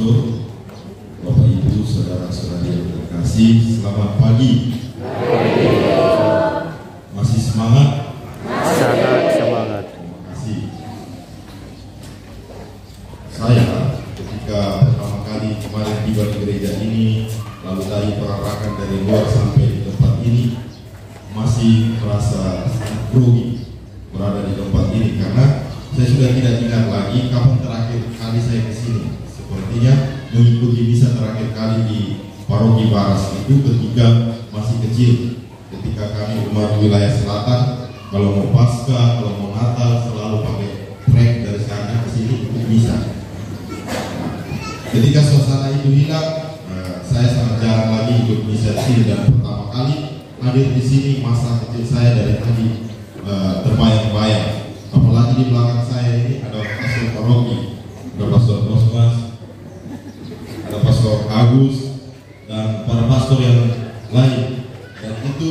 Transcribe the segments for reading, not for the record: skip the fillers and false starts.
Pastor, Bapak Ibu, saudara-saudari yang terkasih, selamat pagi. Masih semangat? Sangat semangat. Terima kasih. Saya ketika pertama kali kemarin tiba di gereja ini, lalu tadi perarakan dari luar sampai di tempat ini, masih merasa grogi berada di tempat ini karena saya sudah tidak ingat lagi kapan terakhir kali saya ke sini. Sepertinya mengikuti misa terakhir kali di Paroki Baras itu ketika masih kecil, ketika kami umat wilayah selatan kalau mau Paskah, kalau mau Natal selalu pakai trek dari sana ke sini untuk misa. Ketika suasana itu hilang, saya sangat jarang lagi ikut misa di sini dan pertama kali hadir di sini masa kecil saya dari tadi terbayang-bayang. Apalagi di belakang saya ini ada pastor paroki, ada pastor Kosmas, ada pastor Agus, dan para pastor yang lain. Dan itu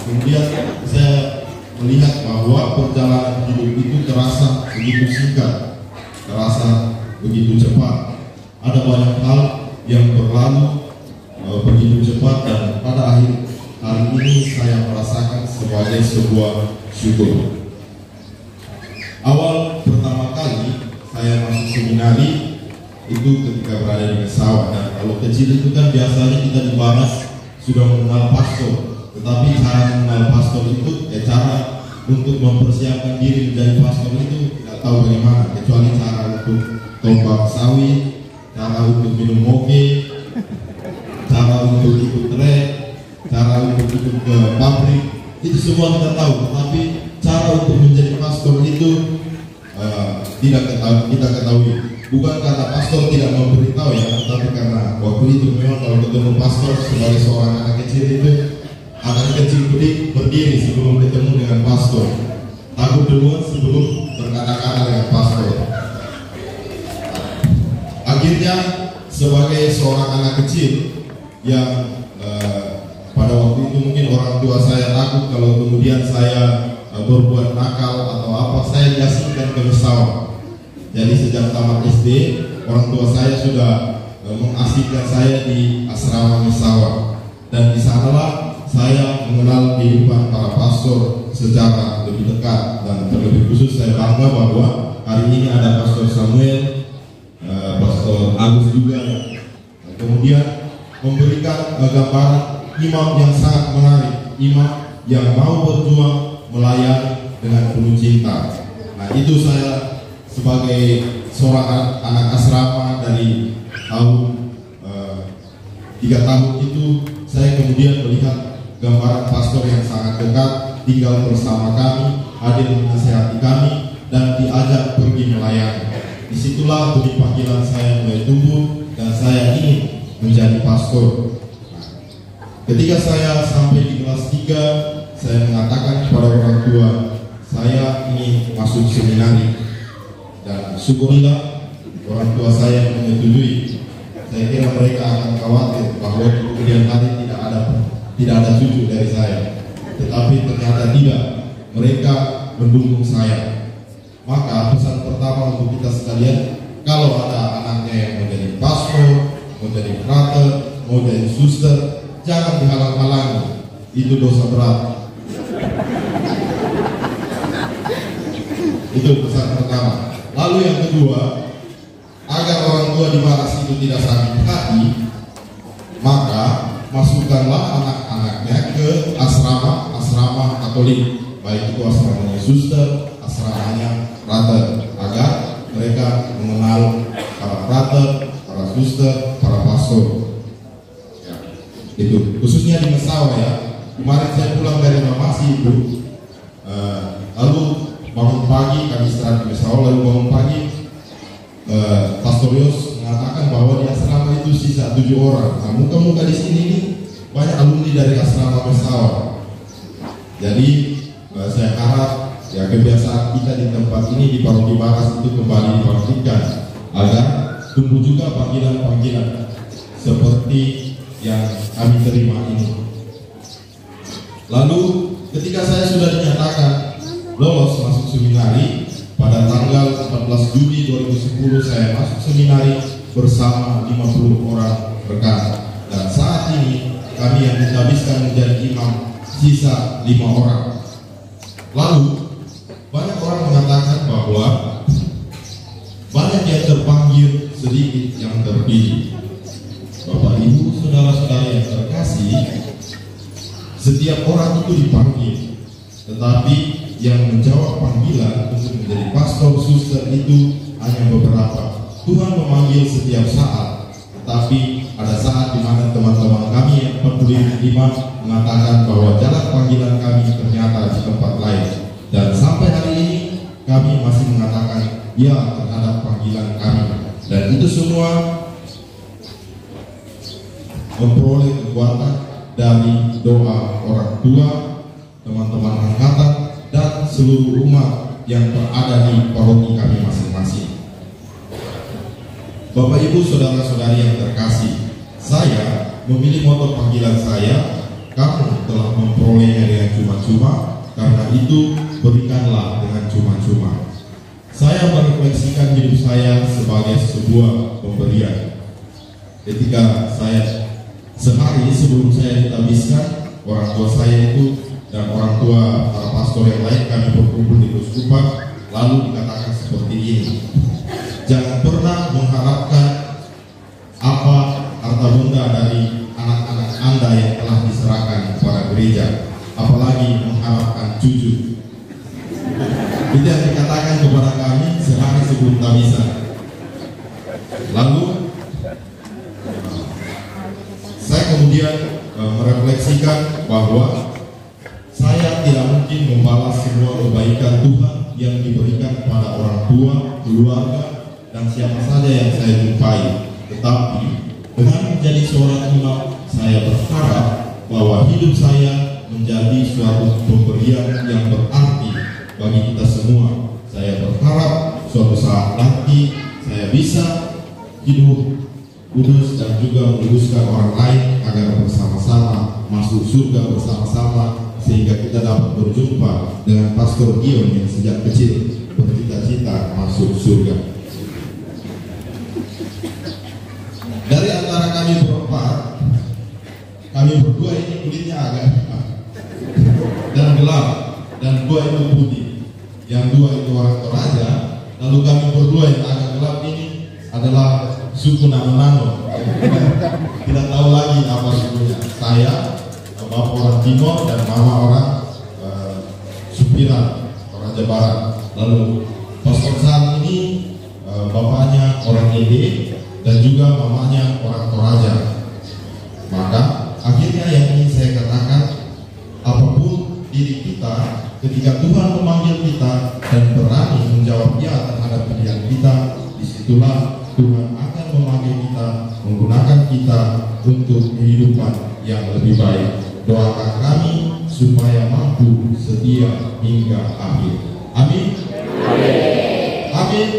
kemudian saya melihat bahwa perjalanan hidup itu terasa begitu singkat, terasa begitu cepat. Ada banyak hal yang berlalu begitu cepat dan pada akhir hari ini saya merasakan sebagai sebuah syukur. Awal pertama kali saya masuk seminari itu ketika berada di Kesawan, dan kalau kecil itu kan biasanya kita dibahas sudah mengenal pastor, tetapi cara mengenal pastor itu cara untuk mempersiapkan diri menjadi pastor itu tidak tahu bagaimana, kecuali cara untuk tombak sawit, cara untuk minum moge, cara untuk ikut trek, cara untuk ikut ke pabrik, itu semua kita tahu, tetapi cara untuk menjadi pastor itu tidak kita ketahui. Bukan karena pastor tidak memberitahu ya, tetapi karena waktu itu memang kalau ketemu pastor sebagai seorang anak kecil itu, anak kecil berdiri sebelum ketemu dengan pastor, takut duluan sebelum berkata-kata dengan pastor. Akhirnya sebagai seorang anak kecil yang pada waktu itu mungkin orang tua saya takut kalau kemudian saya berbuat nakal atau apa, saya diasingkan ke Mesawa. Jadi sejak tamat SD, orang tua saya sudah mengasingkan saya di asrama Mesawa, dan di sanalah saya mengenal kehidupan para pastor secara lebih dekat, dan terlebih khusus saya bangga bahwa hari ini ada Pastor Samuel, Pastor Agus juga, kemudian memberikan gambaran imam yang sangat menarik, imam yang mau berjuang melayani dengan penuh cinta. Nah, itu saya sebagai seorang anak asrama dari tahun 3 tahun itu, saya kemudian melihat gambaran pastor yang sangat dekat, tinggal bersama kami, hadir menasihati kami, dan diajak pergi melayani. Disitulah benih panggilan saya mulai tumbuh dan saya ingin menjadi pastor. Ketika saya sampai di kelas 3, saya mengatakan kepada orang tua, saya ingin masuk seminari, dan syukurlah orang tua saya menyetujui. Saya kira mereka akan khawatir bahwa kemudian hari tidak ada cucu dari saya, tetapi ternyata tidak, mereka mendukung saya. Maka pesan pertama untuk kita sekalian, kalau ada anaknya yang mau jadi pastor, mau jadi frater, mau jadi suster, jangan dihalang-halangi, itu dosa berat. Itu pesan pertama. Lalu yang kedua, agar orang tua di Baras itu tidak sakit hati, maka masukkanlah anak-anaknya ke asrama Katolik, baik itu asramanya suster, asramanya frater, agar mereka mengenal para frater, para suster, para pastor. Ya, itu khususnya di Mesawa ya. Kemarin saya pulang dari Mamasi itu, lalu bangun pagi, kami istirahat di Mesawa, lalu bangun pagi, Pastor Yos mengatakan bahwa di asrama itu sisa 7 orang. Nah, muka-muka di sini nih banyak alumni dari asrama Mesawa. Jadi saya harap ya kebiasaan kita di tempat ini di Paroki Baras itu kembali dipraktikkan agar tumbuh juga panggilan-panggilan seperti yang kami terima ini. Lalu ketika saya sudah dinyatakan lolos masuk seminari pada tanggal 14 Juli 2010, saya masuk seminari bersama 50 orang rekan. Dan saat ini kami yang ditabiskan menjadi imam sisa 5 orang. Lalu banyak orang mengatakan bahwa banyak yang terpanggil, sedikit yang terpilih. Bapak Ibu, saudara-saudara yang terkasih, setiap orang itu dipanggil, tetapi yang menjawab panggilan untuk menjadi pastor suster itu hanya beberapa. Tuhan memanggil setiap saat, tetapi ada saat di mana teman-teman kami yang 45 mengatakan bahwa jalan panggilan kami ternyata di tempat lain. Dan sampai hari ini kami masih mengatakan ya terhadap panggilan kami. Dan itu semua memperoleh kekuatan dari doa orang tua, teman-teman angkatan, dan seluruh umat yang berada di paroki kami masing-masing. Bapak Ibu saudara-saudari yang terkasih, saya memilih moto panggilan saya, kamu telah memperolehnya dengan cuma-cuma, karena itu berikanlah dengan cuma-cuma. Saya merefleksikan hidup saya sebagai sebuah pemberian. Ketika saya sehari sebelum saya ditabiskan, orang tua saya itu dan orang tua para pastor yang lain kami berkumpul di Kuskupan, lalu dikatakan seperti ini: jangan pernah mengharapkan apa harta benda dari anak-anak Anda yang telah diserahkan kepada gereja, apalagi mengharapkan cucu. Itu yang dikatakan kepada kami sehari sebelum tabisan. Lalu saya kemudian merefleksikan bahwa saya tidak mungkin membalas semua kebaikan Tuhan yang diberikan kepada orang tua, keluarga, dan siapa saja yang saya jumpai. Tetapi dengan menjadi seorang imam, saya berharap bahwa hidup saya menjadi suatu pemberian yang berarti bagi kita semua. Saya berharap suatu saat nanti saya bisa hidup kudus dan juga meluruskan orang lain agar bersama-sama masuk surga bersama-sama, sehingga kita dapat berjumpa dengan Pastor Gion yang sejak kecil bercita-cita masuk surga. Dari antara kami berempat, kami berdua ini kulitnya agak hitam dan gelap, dan dua itu putih. Yang dua itu orang Toraja, lalu kami berdua yang agak gelap ini adalah suku Nano-Nano. Tidak tahu lagi apa sukunya. Saya bapak orang Timor dan mama orang Supiran, Toraja Barat. Lalu Pastor San ini bapaknya orang Ede dan juga mamanya orang Toraja. Maka akhirnya yang ingin saya katakan, apapun diri kita, ketika Tuhan memanggil kita dan berani menjawab ya terhadap pilihan kita, disitulah Tuhan akan memanggil kita, menggunakan kita untuk kehidupan yang lebih baik. Doakan kami supaya mampu setia hingga akhir. Amin. Amin. Amin.